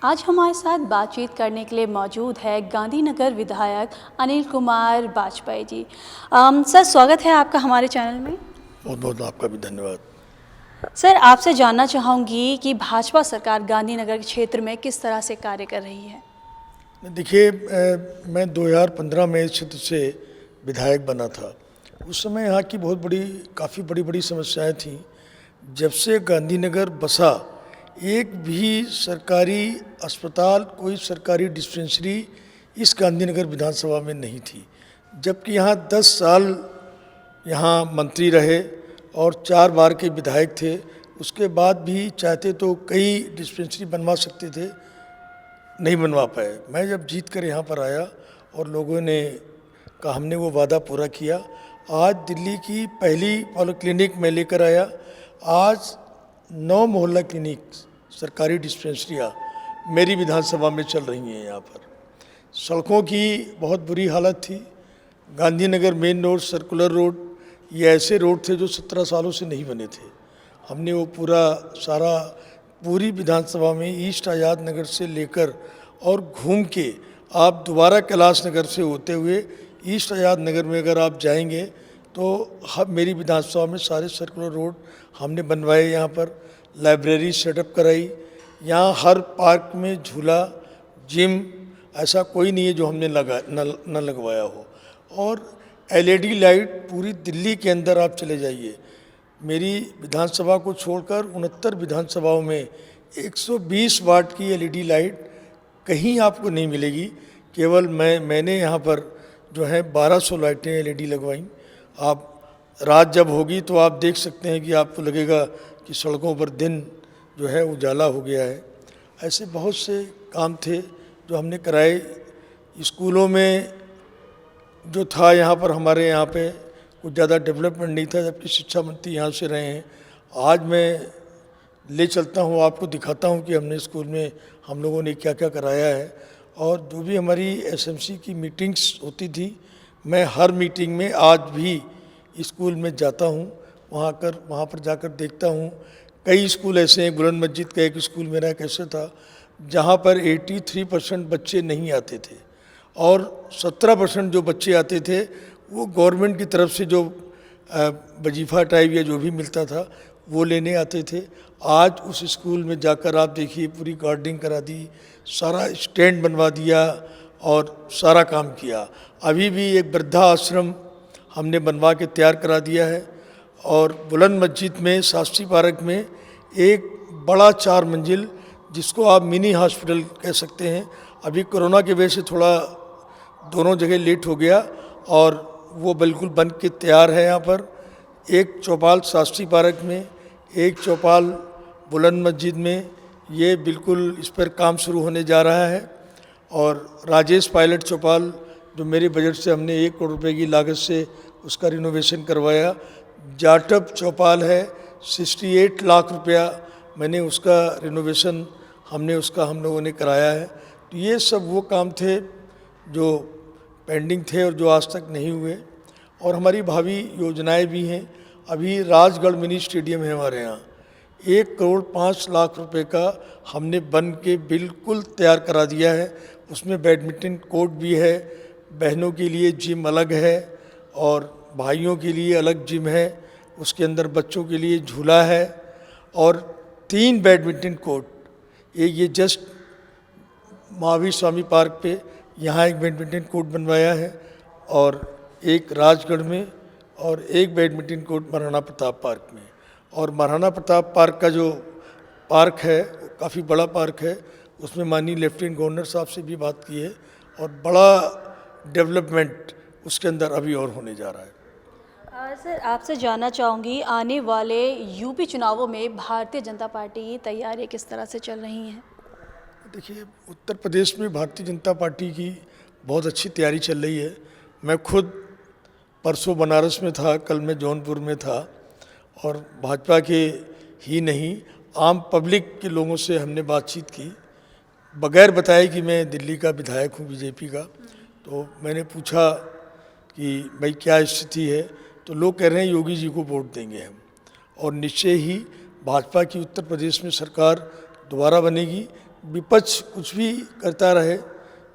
आज हमारे साथ बातचीत करने के लिए मौजूद है गांधीनगर विधायक अनिल कुमार वाजपेयी जी। सर, स्वागत है आपका हमारे चैनल में। बहुत बहुत आपका भी धन्यवाद। सर, आपसे जानना चाहूँगी कि भाजपा सरकार गांधीनगर क्षेत्र में किस तरह से कार्य कर रही है। देखिए, मैं 2015 में इस क्षेत्र से विधायक बना था। उस समय यहाँ की काफ़ी बड़ी बड़ी समस्याएं थीं। जब से गांधीनगर बसा, एक भी सरकारी अस्पताल, कोई सरकारी डिस्पेंसरी इस गांधीनगर विधानसभा में नहीं थी। जबकि यहाँ 10 साल यहाँ मंत्री रहे और 4 बार के विधायक थे। उसके बाद भी चाहते तो कई डिस्पेंसरी बनवा सकते थे, नहीं बनवा पाए। मैं जब जीत कर यहाँ पर आया और लोगों ने कहा, हमने वो वादा पूरा किया। आज दिल्ली की पहली पॉलीक्लिनिक मैं लेकर आया। आज 9 मोहल्ला क्लिनिक, सरकारी डिस्पेंसरियाँ मेरी विधानसभा में चल रही हैं। यहाँ पर सड़कों की बहुत बुरी हालत थी। Gandhinagar main road, circular road, ये ऐसे रोड थे जो 17 सालों से नहीं बने थे। हमने वो पूरी विधानसभा में ईस्ट आज़ाद नगर से लेकर और घूम के आप दोबारा कैलाश नगर से होते हुए ईस्ट आज़ाद नगर में अगर आप जाएंगे तो मेरी विधानसभा में सारे सर्कुलर रोड हमने बनवाए। यहाँ पर लाइब्रेरी सेटअप कराई। यहाँ हर पार्क में झूला, जिम, ऐसा कोई नहीं है जो हमने न लगवाया हो। और LED लाइट पूरी दिल्ली के अंदर आप चले जाइए, मेरी विधानसभा को छोड़कर 69 विधानसभाओं में 120 वाट की LED लाइट कहीं आपको नहीं मिलेगी। केवल मैंने यहाँ पर जो है 1200 लाइटें LED लगवाई। आप रात जब होगी तो आप देख सकते हैं कि आपको लगेगा कि सड़कों पर दिन जो है उजाला हो गया है। ऐसे बहुत से काम थे जो हमने कराए। स्कूलों में जो था, यहाँ पर हमारे यहाँ पे कुछ ज़्यादा डेवलपमेंट नहीं था, जबकि शिक्षा मंत्री यहाँ से रहे हैं। आज मैं ले चलता हूँ, आपको दिखाता हूँ कि हमने स्कूल में हम लोगों ने क्या क्या कराया है। और जो भी हमारी SMC की मीटिंग्स होती थी, मैं हर मीटिंग में आज भी स्कूल में जाता हूँ। वहाँ पर जाकर देखता हूँ। कई स्कूल ऐसे हैं, बुलंद मस्जिद का एक स्कूल मेरा कैसे था जहाँ पर 83% बच्चे नहीं आते थे और 17% जो बच्चे आते थे वो गवर्नमेंट की तरफ से जो वजीफ़ा टाइप या जो भी मिलता था वो लेने आते थे। आज उस स्कूल में जाकर आप देखिए, पूरी गार्डनिंग करा दी, सारा स्टैंड बनवा दिया और सारा काम किया। अभी भी एक वृद्धा आश्रम हमने बनवा के तैयार करा दिया है। और बुलंद मस्जिद में, शास्त्री पार्क में एक बड़ा 4 मंजिल, जिसको आप मिनी हॉस्पिटल कह सकते हैं, अभी कोरोना की वजह से थोड़ा दोनों जगह लेट हो गया और वो बिल्कुल बन के तैयार है। यहाँ पर एक चौपाल शास्त्री पार्क में, एक चौपाल बुलंद मस्जिद में, ये बिल्कुल इस पर काम शुरू होने जा रहा है। और राजेश पायलट चौपाल, जो मेरे बजट से हमने 1 करोड़ रुपए की लागत से उसका रिनोवेशन करवाया। जाटव चौपाल है, 68 लाख रुपया मैंने उसका रिनोवेशन हम लोगों ने कराया है। तो ये सब वो काम थे जो पेंडिंग थे और जो आज तक नहीं हुए। और हमारी भावी योजनाएं भी हैं। अभी राजगढ़ मिनी स्टेडियम है हमारे यहाँ, 1 करोड़ 5 लाख रुपए का हमने बन के बिल्कुल तैयार करा दिया है। उसमें बैडमिंटन कोर्ट भी है, बहनों के लिए जिम अलग है और भाइयों के लिए अलग जिम है। उसके अंदर बच्चों के लिए झूला है और 3 बैडमिंटन कोर्ट, एक ये जस्ट महावीर स्वामी पार्क पे यहाँ एक बैडमिंटन कोर्ट बनवाया है और एक राजगढ़ में और एक badminton court Maharana Pratap park में। और महाराणा प्रताप पार्क का जो पार्क है काफ़ी बड़ा पार्क है, उसमें माननीय लेफ्टिनेंट गवर्नर साहब से भी बात की है और बड़ा डेवलपमेंट उसके अंदर अभी और होने जा रहा है। सर, आपसे जानना चाहूँगी, आने वाले यूपी चुनावों में भारतीय जनता पार्टी की तैयारी किस तरह से चल रही हैं। देखिए, उत्तर प्रदेश में भारतीय जनता पार्टी की बहुत अच्छी तैयारी चल रही है। मैं खुद परसों बनारस में था, कल मैं जौनपुर में था और भाजपा के ही नहीं, आम पब्लिक के लोगों से हमने बातचीत की, बगैर बताए कि मैं दिल्ली का विधायक हूँ बीजेपी का। तो मैंने पूछा कि भाई क्या स्थिति है, तो लोग कह रहे हैं योगी जी को वोट देंगे हम, और निश्चय ही भाजपा की उत्तर प्रदेश में सरकार दोबारा बनेगी। विपक्ष कुछ भी करता रहे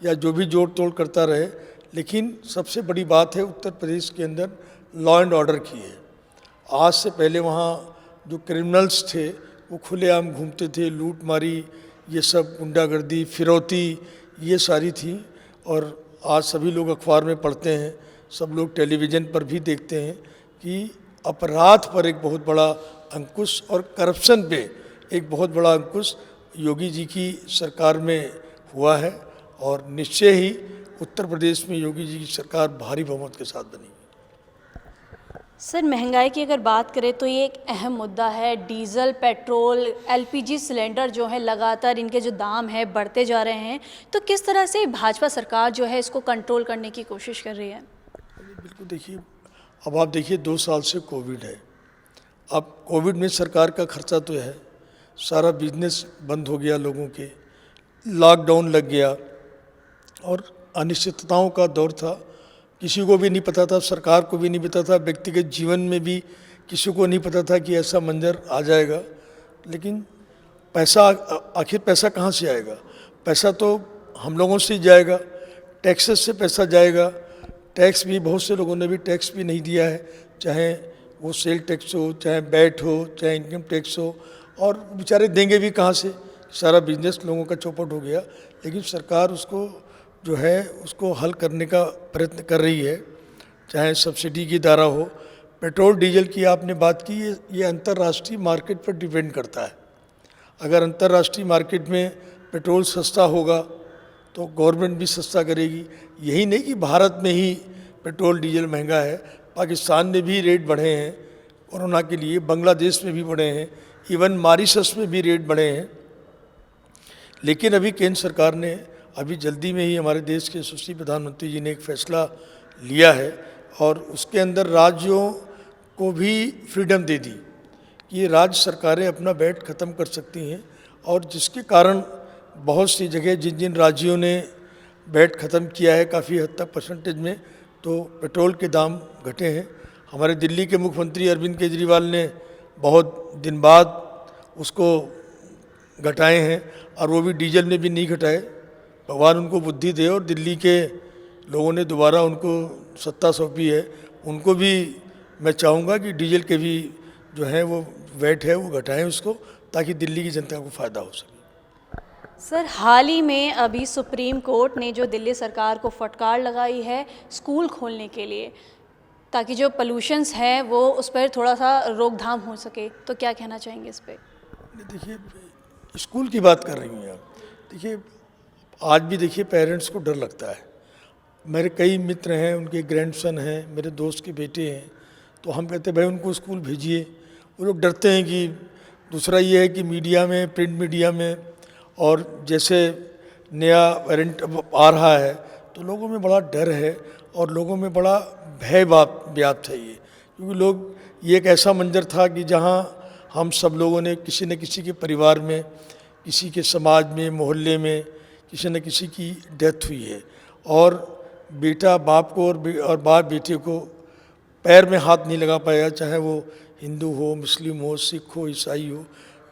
या जो भी जोड़ तोड़ करता रहे, लेकिन सबसे बड़ी बात है उत्तर प्रदेश के अंदर लॉ एंड ऑर्डर की है। आज से पहले वहाँ जो क्रिमिनल्स थे वो खुलेआम घूमते थे, लूट मारी, ये सब गुंडागर्दी, फिरौती, ये सारी थी। और आज सभी लोग अखबार में पढ़ते हैं, सब लोग टेलीविज़न पर भी देखते हैं कि अपराध पर एक बहुत बड़ा अंकुश और करप्शन पे एक बहुत बड़ा अंकुश योगी जी की सरकार में हुआ है। और निश्चय ही उत्तर प्रदेश में योगी जी की सरकार भारी बहुमत के साथ बनी। सर, महंगाई की अगर बात करें तो ये एक अहम मुद्दा है। डीजल, पेट्रोल, एलपीजी सिलेंडर जो है लगातार इनके जो दाम है बढ़ते जा रहे हैं, तो किस तरह से भाजपा सरकार जो है इसको कंट्रोल करने की कोशिश कर रही है? बिल्कुल, देखिए अब आप देखिए 2 साल से कोविड है। अब कोविड में सरकार का खर्चा तो है, सारा बिजनेस बंद हो गया, लोगों के लॉकडाउन लग गया और अनिश्चितताओं का दौर था। किसी को भी नहीं पता था, सरकार को भी नहीं पता था, व्यक्तिगत जीवन में भी किसी को नहीं पता था कि ऐसा मंजर आ जाएगा। लेकिन पैसा, आखिर पैसा कहाँ से आएगा? पैसा तो हम लोगों से ही जाएगा, टैक्सेस से पैसा जाएगा। टैक्स भी बहुत से लोगों ने भी टैक्स भी नहीं दिया है, चाहे वो सेल टैक्स हो, चाहे वैट हो, चाहे इनकम टैक्स हो, और बेचारे देंगे भी कहाँ से? सारा बिजनेस लोगों का चौपट हो गया। लेकिन सरकार उसको जो है उसको हल करने का प्रयत्न कर रही है, चाहे सब्सिडी की धारा हो। पेट्रोल डीजल की आपने बात की, ये अंतर्राष्ट्रीय मार्केट पर डिपेंड करता है। अगर अंतर्राष्ट्रीय मार्केट में पेट्रोल सस्ता होगा तो गवर्नमेंट भी सस्ता करेगी। यही नहीं कि भारत में ही पेट्रोल डीजल महंगा है, पाकिस्तान में भी रेट बढ़े हैं कोरोना के लिए, बांग्लादेश में भी बढ़े हैं, इवन मॉरिशस में भी रेट बढ़े हैं। लेकिन अभी केंद्र सरकार ने अभी जल्दी में ही हमारे देश के यशस्वी प्रधानमंत्री जी ने एक फैसला लिया है और उसके अंदर राज्यों को भी फ्रीडम दे दी कि ये राज्य सरकारें अपना वैट ख़त्म कर सकती हैं। और जिसके कारण बहुत सी जगह जिन जिन राज्यों ने वैट ख़त्म किया है काफ़ी हद तक परसेंटेज में, तो पेट्रोल के दाम घटे हैं। हमारे दिल्ली के मुख्यमंत्री अरविंद केजरीवाल ने बहुत दिन बाद उसको घटाए हैं और वो भी डीजल में भी नहीं घटाए। भगवान उनको बुद्धि दे और दिल्ली के लोगों ने दोबारा उनको सत्ता सौंपी है, उनको भी मैं चाहूँगा कि डीजल के भी जो है वो वैट है वो घटाएं उसको, ताकि दिल्ली की जनता को फ़ायदा हो सके। सर, हाल ही में अभी सुप्रीम कोर्ट ने जो दिल्ली सरकार को फटकार लगाई है स्कूल खोलने के लिए, ताकि जो पोल्यूशंस हैं वो उस पर थोड़ा सा रोकथाम हो सके, तो क्या कहना चाहेंगे इस पर? देखिए, स्कूल की बात कर रही हैं आप। देखिए, आज भी देखिए पेरेंट्स को डर लगता है। मेरे कई मित्र हैं, उनके ग्रैंडसन हैं, मेरे दोस्त के बेटे हैं, तो हम कहते हैं भाई उनको स्कूल भेजिए। वो लोग डरते हैं कि दूसरा ये है कि मीडिया में, प्रिंट मीडिया में, और जैसे नया वेरिएंट आ रहा है तो लोगों में बड़ा डर है और लोगों में बड़ा भय व्याप्त है ये। क्योंकि लोग, ये एक ऐसा मंजर था कि जहाँ हम सब लोगों ने किसी न किसी के परिवार में, किसी के समाज में, मोहल्ले में किसी न किसी की डेथ हुई है, और बेटा बाप को और बाप बेटे को पैर में हाथ नहीं लगा पाया, चाहे वो हिंदू हो, मुस्लिम हो, सिख हो, ईसाई हो,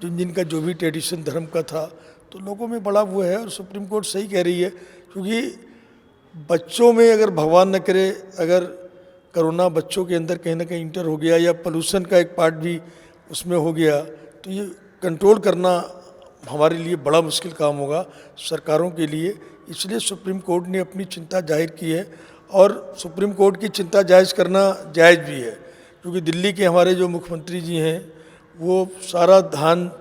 जिनका जो भी ट्रेडिशन धर्म का था। तो लोगों में बड़ा वो है, और सुप्रीम कोर्ट सही कह रही है। क्योंकि बच्चों में अगर भगवान न करे अगर कोरोना बच्चों के अंदर कहीं ना कहीं इंटर हो गया या पोल्यूशन का एक पार्ट भी उसमें हो गया, तो ये कंट्रोल करना हमारे लिए बड़ा मुश्किल काम होगा सरकारों के लिए। इसलिए सुप्रीम कोर्ट ने अपनी चिंता जाहिर की है, और सुप्रीम कोर्ट की चिंता जायज़ करना जायज़ भी है। क्योंकि दिल्ली के हमारे जो मुख्यमंत्री जी हैं वो सारा ध्यान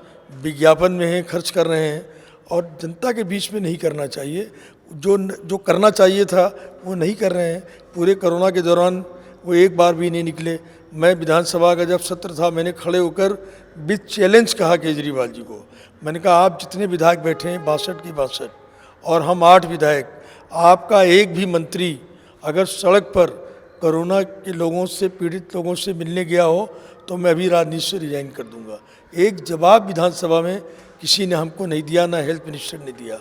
विज्ञापन में है, खर्च कर रहे हैं, और जनता के बीच में नहीं करना चाहिए। जो करना चाहिए था वो नहीं कर रहे हैं। पूरे कोरोना के दौरान वो एक बार भी नहीं निकले। मैं विधानसभा का जब सत्र था, मैंने खड़े होकर विद चैलेंज कहा केजरीवाल जी को, मैंने कहा आप जितने विधायक बैठे हैं 62 की 62 और हम 8 विधायक, आपका एक भी मंत्री अगर सड़क पर कोरोना के लोगों से, पीड़ित लोगों से मिलने गया हो तो मैं अभी राजनीति से रिजाइन कर दूंगा। एक जवाब विधानसभा में किसी ने हमको नहीं दिया, ना हेल्थ मिनिस्टर ने दिया।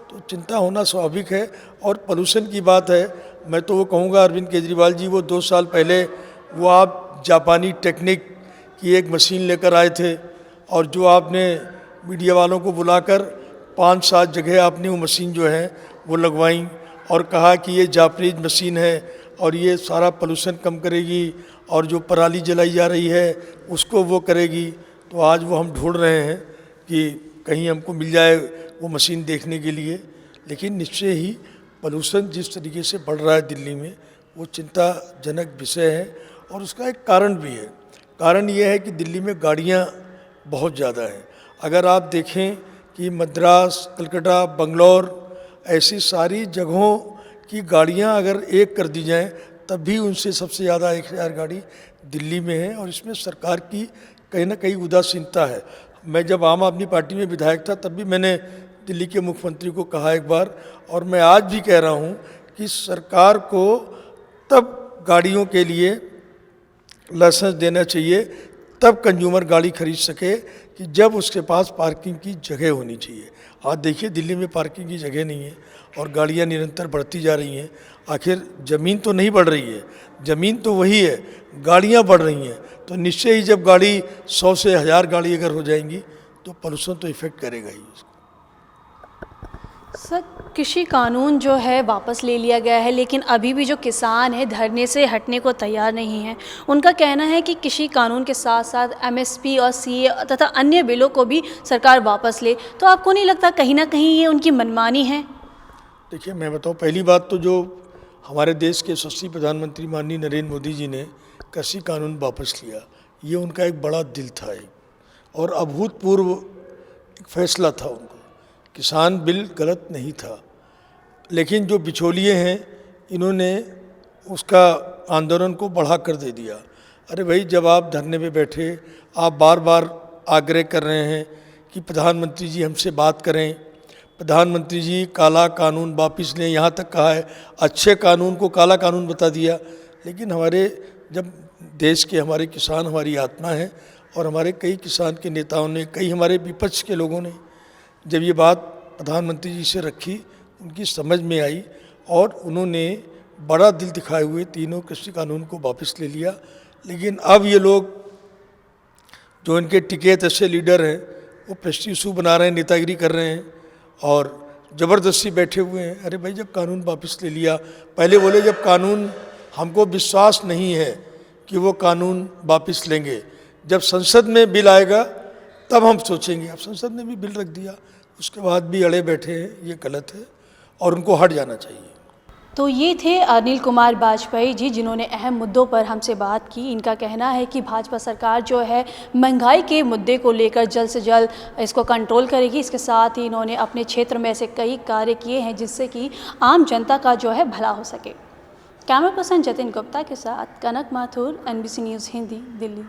तो चिंता होना स्वाभाविक है। और पोल्यूशन की बात है, मैं तो वो कहूँगा अरविंद केजरीवाल जी वो 2 साल पहले वो आप जापानी टेक्निक की एक मशीन लेकर आए थे, और जो आपने मीडिया वालों को बुलाकर 5-7 जगह आपने वो मशीन जो है वो लगवाई और कहा कि ये जापानीज मशीन है और ये सारा पोल्यूशन कम करेगी और जो पराली जलाई जा रही है उसको वो करेगी। तो आज वो हम ढूंढ रहे हैं कि कहीं हमको मिल जाए वो मशीन देखने के लिए। लेकिन निश्चय ही पोल्यूशन जिस तरीके से बढ़ रहा है दिल्ली में वो चिंताजनक विषय है और उसका एक कारण भी है। कारण ये है कि दिल्ली में गाड़ियाँ बहुत ज़्यादा हैं। अगर आप देखें कि मद्रास, कलकत्ता, बंगलौर ऐसी सारी जगहों की गाड़ियाँ अगर एक कर दी जाएं तब भी उनसे सबसे ज़्यादा 1000 गाड़ी दिल्ली में है और इसमें सरकार की कहीं ना कहीं उदासीनता है। मैं जब आम आदमी पार्टी में विधायक था तब भी मैंने दिल्ली के मुख्यमंत्री को कहा एक बार और मैं आज भी कह रहा हूँ कि सरकार को तब गाड़ियों के लिए लाइसेंस देना चाहिए, तब कंज्यूमर गाड़ी खरीद सके कि जब उसके पास पार्किंग की जगह होनी चाहिए। आज देखिए दिल्ली में पार्किंग की जगह नहीं है और गाड़ियाँ निरंतर बढ़ती जा रही हैं। आखिर ज़मीन तो नहीं बढ़ रही है, ज़मीन तो वही है, गाड़ियाँ बढ़ रही हैं। तो निश्चय ही जब गाड़ी 100 से 1000 गाड़ी अगर हो जाएंगी तो पोल्यूशन तो इफेक्ट करेगा ही। सर, कृषि कानून जो है वापस ले लिया गया है, लेकिन अभी भी जो किसान हैं धरने से हटने को तैयार नहीं हैं। उनका कहना है कि कृषि कानून के साथ साथ एमएसपी और सीए तथा अन्य बिलों को भी सरकार वापस ले। तो आपको नहीं लगता कहीं ना कहीं ये उनकी मनमानी है? देखिए मैं बताऊँ, पहली बात तो जो हमारे देश के यशस्वी प्रधानमंत्री माननीय नरेंद्र मोदी जी ने कृषि कानून वापस लिया, ये उनका एक बड़ा दिल था और अभूतपूर्व एक फैसला था उनका। किसान बिल गलत नहीं था, लेकिन जो बिचौलिए हैं इन्होंने उसका आंदोलन को बढ़ा कर दे दिया। अरे भाई, जब आप धरने पे बैठे, आप बार बार आग्रह कर रहे हैं कि प्रधानमंत्री जी हमसे बात करें, प्रधानमंत्री जी काला कानून वापस लें, यहाँ तक कहा है अच्छे कानून को काला कानून बता दिया। लेकिन हमारे जब देश के हमारे किसान हमारी आत्मा है और हमारे कई किसान के नेताओं ने, कई हमारे विपक्ष के लोगों ने जब ये बात प्रधानमंत्री जी से रखी, उनकी समझ में आई और उन्होंने बड़ा दिल दिखाए हुए तीनों कृषि कानून को वापस ले लिया। लेकिन अब ये लोग जो इनके टिकैत ऐसे लीडर हैं वो प्रेस्टीज इशू बना रहे हैं, नेतागिरी कर रहे हैं और ज़बरदस्ती बैठे हुए हैं। अरे भाई, जब कानून वापस ले लिया, पहले बोले जब कानून हमको विश्वास नहीं है कि वो कानून वापस लेंगे, जब संसद में बिल आएगा तब हम सोचेंगे। अब संसद ने भी बिल रख दिया, उसके बाद भी अड़े बैठे हैं, ये गलत है और उनको हट जाना चाहिए। तो ये थे अनिल कुमार वाजपेयी जी, जिन्होंने अहम मुद्दों पर हमसे बात की। इनका कहना है कि भाजपा सरकार जो है महंगाई के मुद्दे को लेकर जल्द से जल्द इसको कंट्रोल करेगी। इसके साथ ही इन्होंने अपने क्षेत्र में ऐसे कई कार्य किए हैं जिससे कि आम जनता का जो है भला हो सके। कैमरा पर्सन जतिन गुप्ता के साथ कनक माथुर, NBC न्यूज़ हिंदी, दिल्ली।